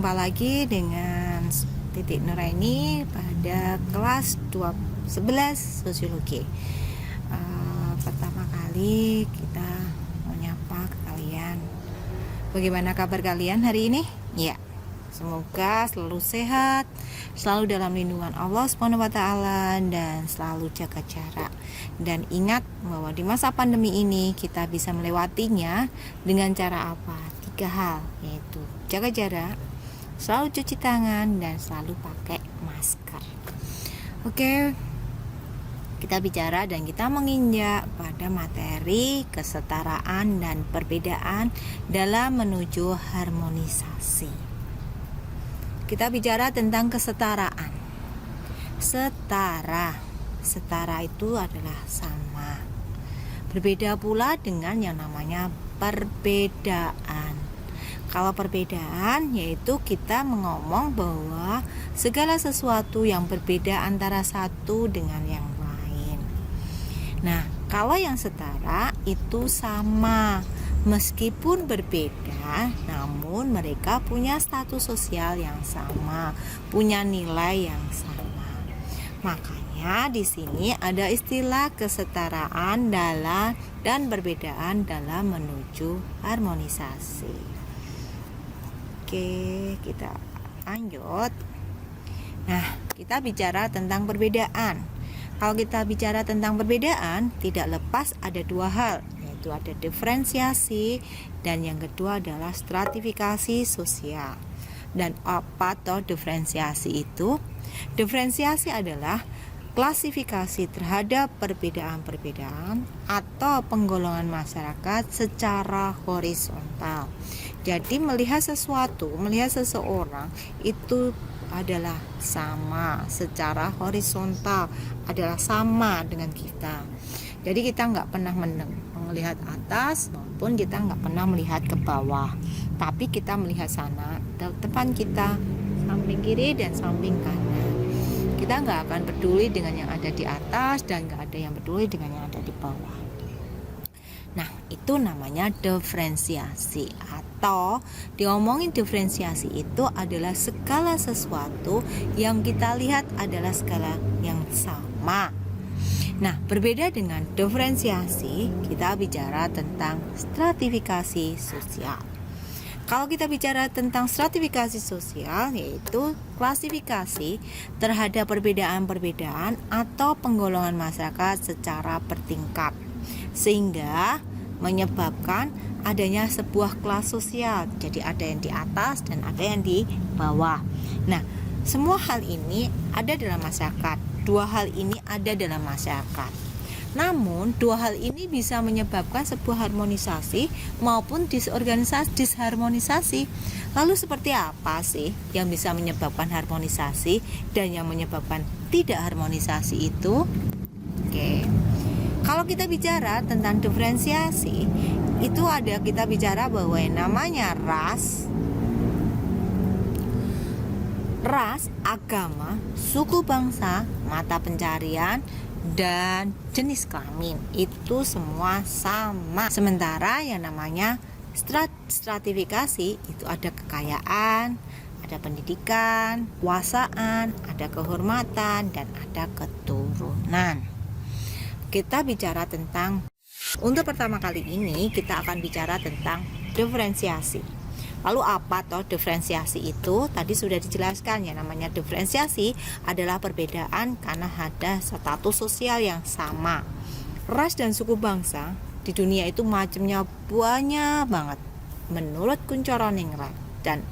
Berjumpa lagi dengan Titik Nuraini pada kelas 11 Sosiologi. Pertama kali kita menyapa ke kalian. Bagaimana kabar kalian hari ini? Ya, semoga selalu sehat, selalu dalam lindungan Allah SWT, dan selalu jaga jarak. Dan ingat bahwa di masa pandemi ini kita bisa melewatinya dengan cara apa? 3 hal, yaitu jaga jarak, selalu cuci tangan, dan selalu pakai masker. Oke, kita bicara dan kita menginjak pada materi kesetaraan dan perbedaan dalam menuju harmonisasi. Kita bicara tentang kesetaraan. Setara itu adalah sama. Berbeda pula dengan yang namanya perbedaan. Kalau perbedaan yaitu kita mengomong bahwa segala sesuatu yang berbeda antara satu dengan yang lain. Nah, kalau yang setara itu sama, meskipun berbeda, namun mereka punya status sosial yang sama, punya nilai yang sama. Makanya di sini ada istilah kesetaraan dan perbedaan dalam menuju harmonisasi. Oke, kita lanjut. Nah, kita bicara tentang perbedaan. Kalau kita bicara tentang perbedaan, tidak lepas ada 2 hal, yaitu ada diferensiasi dan yang kedua adalah stratifikasi sosial. Dan apa toh diferensiasi itu? Diferensiasi adalah klasifikasi terhadap perbedaan-perbedaan atau penggolongan masyarakat secara horizontal. Jadi melihat seseorang itu adalah sama secara horizontal, adalah sama dengan kita. Jadi kita nggak pernah melihat atas maupun kita nggak pernah melihat ke bawah, tapi kita melihat sana, depan kita, samping kiri dan samping kanan. Kita nggak akan peduli dengan yang ada di atas dan nggak ada yang peduli dengan yang ada di bawah. Nah, itu namanya diferensiasi, atau diomongin diferensiasi itu adalah segala sesuatu yang kita lihat adalah skala yang sama. Nah, berbeda dengan diferensiasi, kita bicara tentang stratifikasi sosial. Kalau kita bicara tentang stratifikasi sosial, yaitu klasifikasi terhadap perbedaan-perbedaan atau penggolongan masyarakat secara bertingkat, sehingga menyebabkan adanya sebuah kelas sosial. Jadi ada yang di atas dan ada yang di bawah. Nah, semua hal ini ada dalam masyarakat. 2 hal ini ada dalam masyarakat. Namun 2 hal ini bisa menyebabkan sebuah harmonisasi maupun disharmonisasi. Lalu seperti apa sih yang bisa menyebabkan harmonisasi dan yang menyebabkan tidak harmonisasi itu? Oke. Kalau kita bicara tentang diferensiasi, itu kita bicara bahwa yang namanya ras, agama, suku bangsa, mata pencarian, dan jenis kelamin itu semua sama. Sementara yang namanya stratifikasi itu ada kekayaan, ada pendidikan, kekuasaan, ada kehormatan, dan ada keturunan. Kita bicara tentang, untuk pertama kali ini kita akan bicara tentang diferensiasi. Lalu apa toh diferensiasi itu? Tadi sudah dijelaskan ya, namanya diferensiasi adalah perbedaan karena ada status sosial yang sama. Ras dan suku bangsa di dunia itu macamnya banyak banget. Menurut Kunchoro-Ningrat dan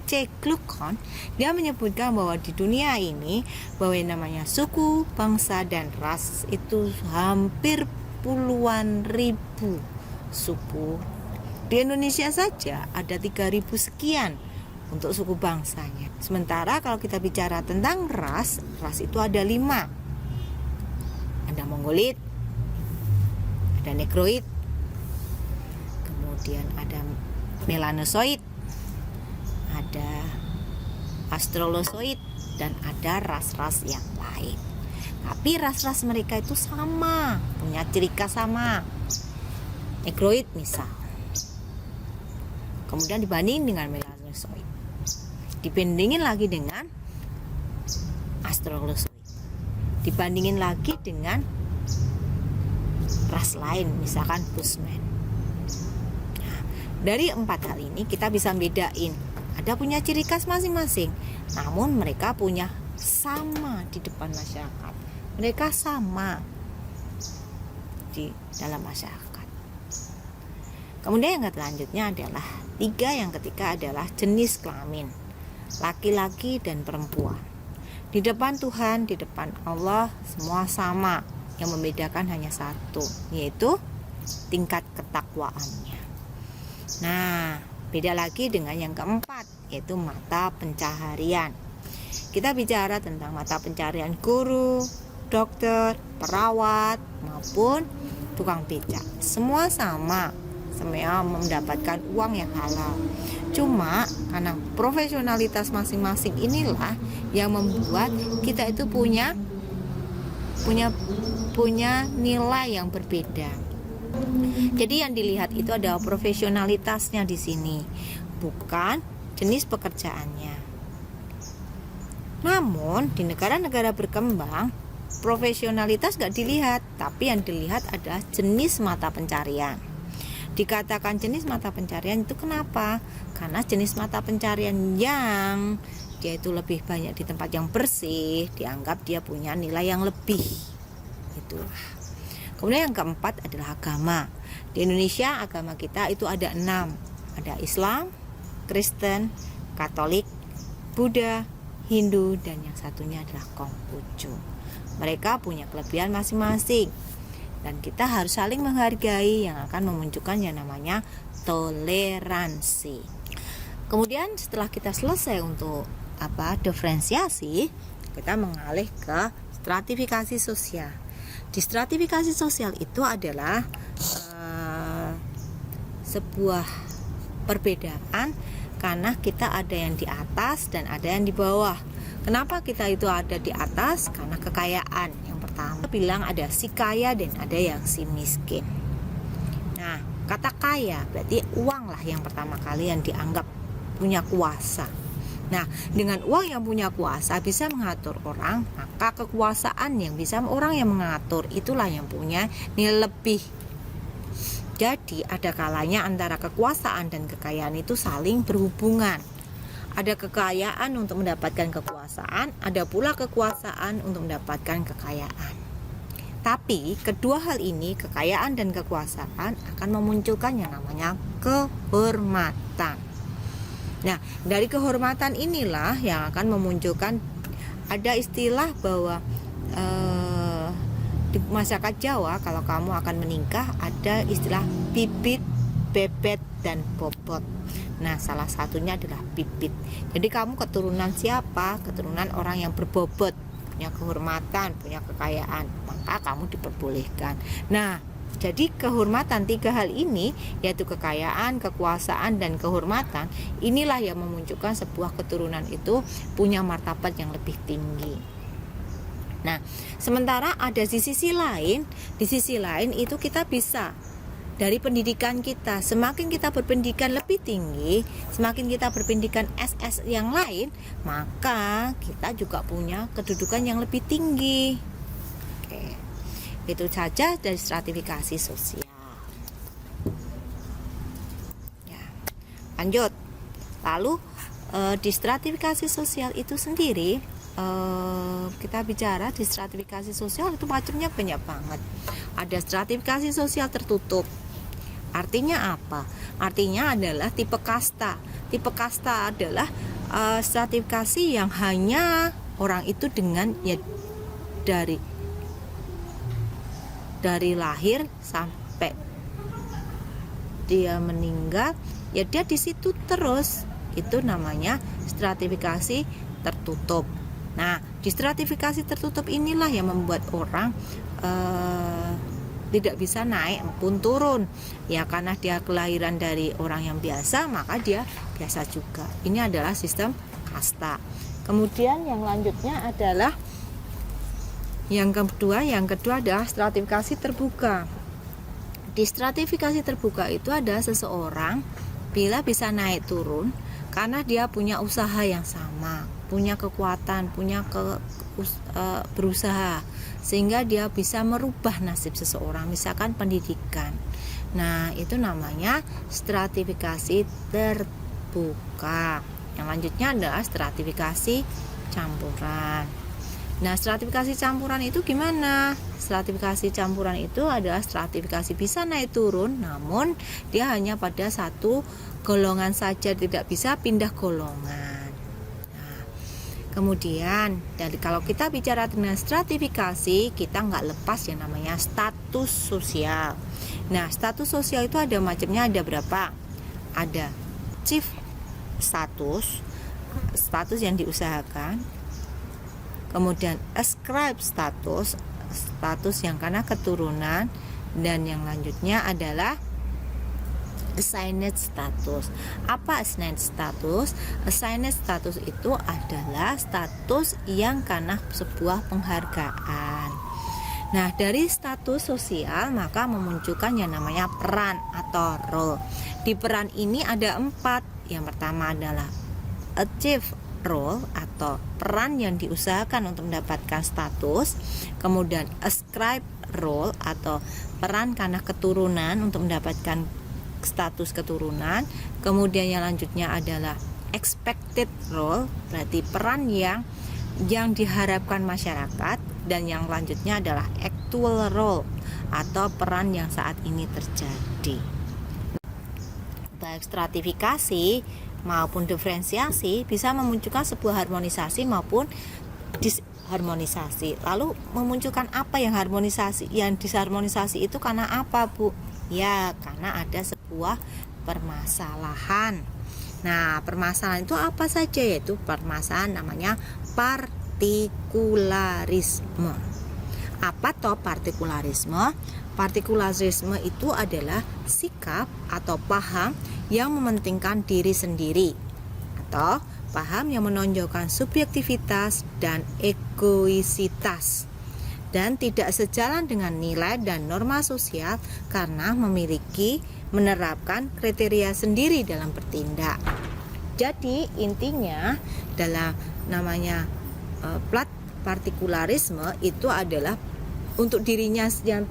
C. Gluckman, dia menyebutkan bahwa di dunia ini bahwa yang namanya suku, bangsa, dan ras itu hampir puluhan ribu suku. Di Indonesia saja ada 3.000 sekian untuk suku bangsanya. Sementara kalau kita bicara tentang ras itu ada 5. Ada Mongolit, ada Negroid, kemudian ada Melanosoid, ada Australosoid, dan ada ras-ras yang lain. Tapi ras-ras mereka itu sama, punya ciri khas sama. Negroid misal, kemudian dibanding dengan Melanosoid. dibandingin lagi dengan Australozoid, dibandingin lagi dengan ras lain, misalkan Bushman. Nah, dari 4 hal ini kita bisa bedain, ada punya ciri khas masing-masing, namun mereka punya sama di depan masyarakat, mereka sama di dalam masyarakat. Kemudian yang selanjutnya adalah 3, yang ketiga adalah jenis kelamin, laki-laki dan perempuan. Di depan Tuhan, di depan Allah, semua sama. Yang membedakan hanya satu, yaitu tingkat ketakwaannya. Nah, beda lagi dengan yang keempat, yaitu mata pencaharian. Kita bicara tentang mata pencaharian guru, dokter, perawat, maupun tukang becak. Semua sama, semua mendapatkan uang yang halal. Cuma karena profesionalitas masing-masing inilah yang membuat kita itu punya nilai yang berbeda. Jadi yang dilihat itu adalah profesionalitasnya di sini, bukan jenis pekerjaannya. Namun di negara-negara berkembang, profesionalitas gak dilihat, tapi yang dilihat adalah jenis mata pencarian. Dikatakan jenis mata pencarian itu kenapa? Karena jenis mata pencarian yang dia itu lebih banyak di tempat yang bersih, dianggap dia punya nilai yang lebih. Itulah. Kemudian yang keempat adalah agama. Di Indonesia agama kita itu ada 6. Ada Islam, Kristen, Katolik, Buddha, Hindu, dan yang satunya adalah Konghucu. Mereka punya kelebihan masing-masing, dan kita harus saling menghargai yang akan memunculkan yang namanya toleransi. Kemudian setelah kita selesai untuk diferensiasi, kita mengalih ke stratifikasi sosial. Di stratifikasi sosial itu adalah sebuah perbedaan karena kita ada yang di atas dan ada yang di bawah. Kenapa kita itu ada di atas? Karena kekayaan. Yang pertama bilang ada si kaya dan ada yang si miskin. Nah, kata kaya berarti uang lah yang pertama kali yang dianggap punya kuasa. Nah, dengan uang yang punya kuasa bisa mengatur orang, maka kekuasaan yang bisa orang yang mengatur itulah yang punya nilai lebih. Jadi ada kalanya antara kekuasaan dan kekayaan itu saling berhubungan. Ada kekayaan untuk mendapatkan kekuasaan, ada pula kekuasaan untuk mendapatkan kekayaan. Tapi kedua hal ini, kekayaan dan kekuasaan, akan memunculkan yang namanya kehormatan. Nah, dari kehormatan inilah yang akan memunculkan, ada istilah bahwa di masyarakat Jawa kalau kamu akan menikah ada istilah bibit, bebet, dan bobot. Nah, salah satunya adalah bibit. Jadi kamu keturunan siapa? Keturunan orang yang berbobot, punya kehormatan, punya kekayaan, maka kamu diperbolehkan. Nah, jadi kehormatan, 3 hal ini yaitu kekayaan, kekuasaan, dan kehormatan, inilah yang memunculkan sebuah keturunan itu punya martabat yang lebih tinggi. Nah, sementara ada di sisi lain itu kita bisa dari pendidikan kita, semakin kita berpendidikan lebih tinggi, semakin kita berpendidikan SS yang lain, maka kita juga punya kedudukan yang lebih tinggi. Oke. Itu saja dari stratifikasi sosial. Ya, lanjut. Lalu di stratifikasi sosial itu sendiri, kita bicara di stratifikasi sosial itu macamnya banyak banget. Ada stratifikasi sosial tertutup. Artinya apa? Artinya adalah tipe kasta. Tipe kasta adalah stratifikasi yang hanya orang itu dengan ya dari lahir sampai dia meninggal, ya dia di situ terus. Itu namanya stratifikasi tertutup. Nah, di stratifikasi tertutup inilah yang membuat orang tidak bisa naik pun turun. Ya karena dia kelahiran dari orang yang biasa, maka dia biasa juga. Ini adalah sistem kasta. Kemudian yang lanjutnya adalah yang kedua adalah stratifikasi terbuka. Di stratifikasi terbuka itu ada seseorang bila bisa naik turun karena dia punya usaha yang sama, punya kekuatan, berusaha, sehingga dia bisa merubah nasib seseorang, misalkan pendidikan. Nah, itu namanya stratifikasi terbuka. Yang lanjutnya adalah stratifikasi campuran. Nah, stratifikasi campuran itu gimana? Stratifikasi campuran itu adalah stratifikasi bisa naik turun, namun dia hanya pada satu golongan saja, tidak bisa pindah golongan. Nah, kemudian kalau kita bicara dengan stratifikasi, kita nggak lepas yang namanya status sosial. Nah, status sosial itu ada macamnya, ada berapa? Ada chief status yang diusahakan, kemudian ascribe status yang karena keturunan, dan yang lanjutnya adalah assigned status. Apa assigned status? Assigned status itu adalah status yang karena sebuah penghargaan. Nah, dari status sosial maka memunculkan yang namanya peran atau role. Di peran ini ada 4. Yang pertama adalah achieve role atau peran yang diusahakan untuk mendapatkan status, kemudian ascribe role atau peran karena keturunan untuk mendapatkan status keturunan, kemudian yang lanjutnya adalah expected role, berarti peran yang diharapkan masyarakat, dan yang lanjutnya adalah actual role atau peran yang saat ini terjadi. Baik stratifikasi maupun diferensiasi bisa memunculkan sebuah harmonisasi maupun disharmonisasi. Lalu memunculkan apa yang harmonisasi? Yang disharmonisasi itu karena apa, Bu? Ya, karena ada sebuah permasalahan. Nah, permasalahan itu apa saja? Yaitu permasalahan namanya partikularisme. Apa toh partikularisme? Partikularisme itu adalah sikap atau paham yang mementingkan diri sendiri, atau paham yang menonjolkan subjektivitas dan egoisitas, dan tidak sejalan dengan nilai dan norma sosial karena menerapkan kriteria sendiri dalam bertindak. Jadi intinya dalam namanya partikularisme itu adalah untuk dirinya yang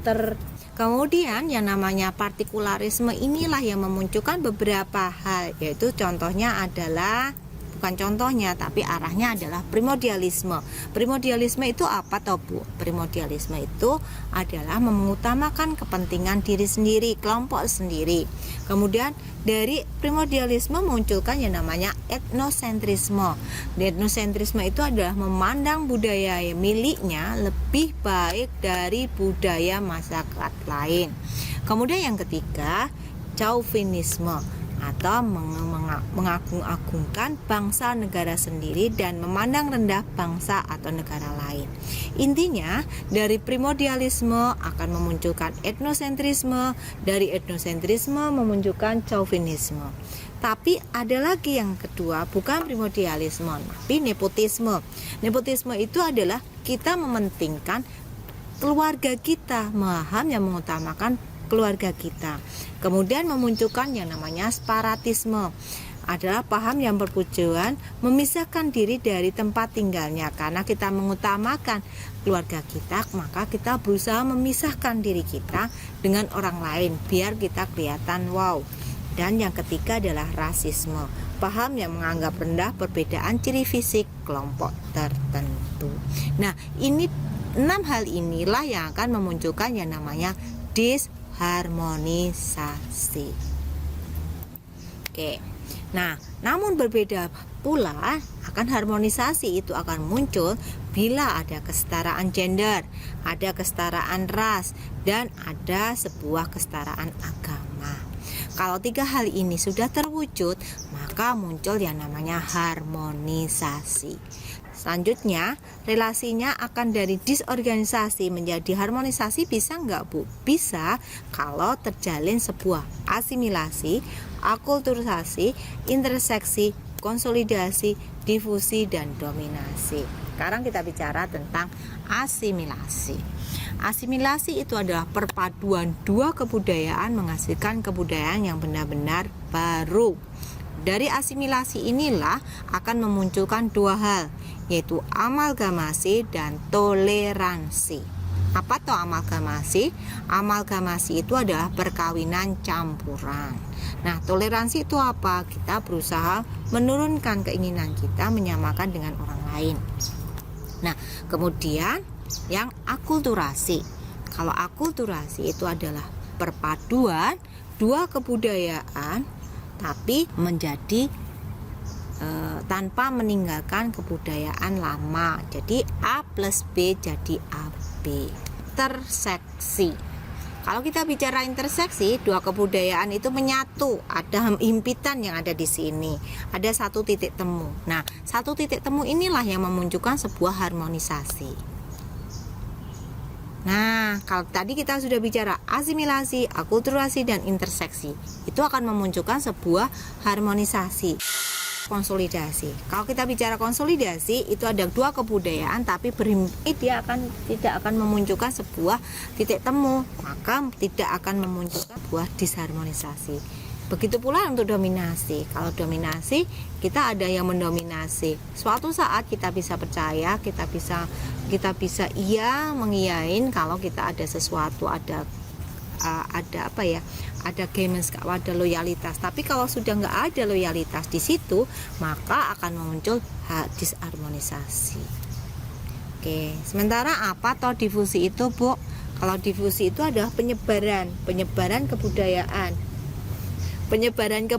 Kemudian yang namanya partikularisme inilah yang memunculkan beberapa hal, yaitu contohnya adalah, bukan contohnya tapi arahnya adalah primordialisme. Primordialisme itu apa toh, Bu? Primordialisme itu adalah mengutamakan kepentingan diri sendiri, kelompok sendiri. Kemudian dari primordialisme munculkan yang namanya etnosentrisme. Etnosentrisme itu adalah memandang budaya miliknya lebih baik dari budaya masyarakat lain. Kemudian yang ketiga, chauvinisme atau mengagung-agungkan bangsa negara sendiri dan memandang rendah bangsa atau negara lain. Intinya dari primordialisme akan memunculkan etnosentrisme, dari etnosentrisme memunculkan chauvinisme. Tapi ada lagi yang kedua, bukan primordialisme, tapi nepotisme. Nepotisme itu adalah kita mementingkan keluarga kita, paham yang mengutamakan keluarga kita. Kemudian memunculkan yang namanya separatisme, adalah paham yang bertujuan memisahkan diri dari tempat tinggalnya. Karena kita mengutamakan keluarga kita, maka kita berusaha memisahkan diri kita dengan orang lain biar kita kelihatan wow. Dan yang ketiga adalah rasisme, paham yang menganggap rendah perbedaan ciri fisik kelompok tertentu. Nah, ini 6 hal inilah yang akan memunculkan yang namanya disharmonisasi. Oke. Nah, namun berbeda pula akan harmonisasi itu akan muncul bila ada kesetaraan gender, ada kesetaraan ras, dan ada sebuah kesetaraan agama. Kalau 3 hal ini sudah terwujud, maka muncul yang namanya harmonisasi. Selanjutnya, relasinya akan dari disorganisasi menjadi harmonisasi bisa nggak, Bu? Bisa kalau terjalin sebuah asimilasi, akulturasi, interseksi, konsolidasi, difusi, dan dominasi. Sekarang kita bicara tentang asimilasi. Asimilasi itu adalah perpaduan 2 kebudayaan menghasilkan kebudayaan yang benar-benar baru. dari asimilasi inilah akan memunculkan dua hal, yaitu amalgamasi dan toleransi. Apa tuh amalgamasi? Amalgamasi itu adalah perkawinan campuran. Nah, toleransi itu apa? Kita berusaha menurunkan keinginan kita menyamakan dengan orang lain. Nah, kemudian yang akulturasi. Kalau akulturasi itu adalah perpaduan dua kebudayaan tapi menjadi tanpa meninggalkan kebudayaan lama. Jadi A plus B jadi AB. Interseksi. Kalau kita bicara interseksi, dua kebudayaan itu menyatu. Ada himpitan yang ada di sini. Ada satu titik temu. Nah, satu titik temu inilah yang memunculkan sebuah harmonisasi. Nah, kalau tadi kita sudah bicara asimilasi, akulturasi, dan interseksi, itu akan memunculkan sebuah harmonisasi. Konsolidasi. Kalau kita bicara konsolidasi, itu ada dua kebudayaan tapi berhimpit, dia tidak akan memunculkan sebuah titik temu, maka tidak akan memunculkan sebuah disharmonisasi. Begitu pula untuk dominasi. Kalau dominasi, kita ada yang mendominasi. Suatu saat kita bisa percaya, kita bisa iya mengiyain kalau kita ada sesuatu, ada games, ada loyalitas. Tapi kalau sudah nggak ada loyalitas di situ, maka akan muncul disharmonisasi. Oke, sementara apa toh difusi itu, Bu? Kalau difusi itu adalah penyebaran kebudayaan. Penyebaran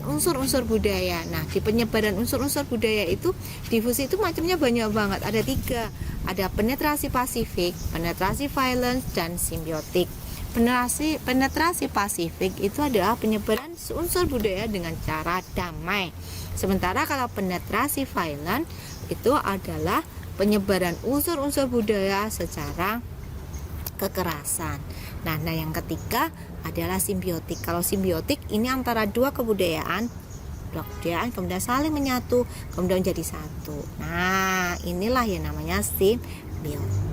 unsur-unsur budaya. Nah, di penyebaran unsur-unsur budaya itu, difusi itu macamnya banyak banget. Ada 3. Ada penetrasi pasifik, penetrasi violence, dan simbiotik. Penetrasi pasifik itu adalah penyebaran unsur budaya dengan cara damai. Sementara kalau penetrasi violent itu adalah penyebaran unsur-unsur budaya secara kekerasan. Nah, yang ketiga adalah simbiotik. Kalau simbiotik ini antara dua kebudayaan kemudian saling menyatu, kemudian jadi satu. Nah, inilah yang namanya simbiotik.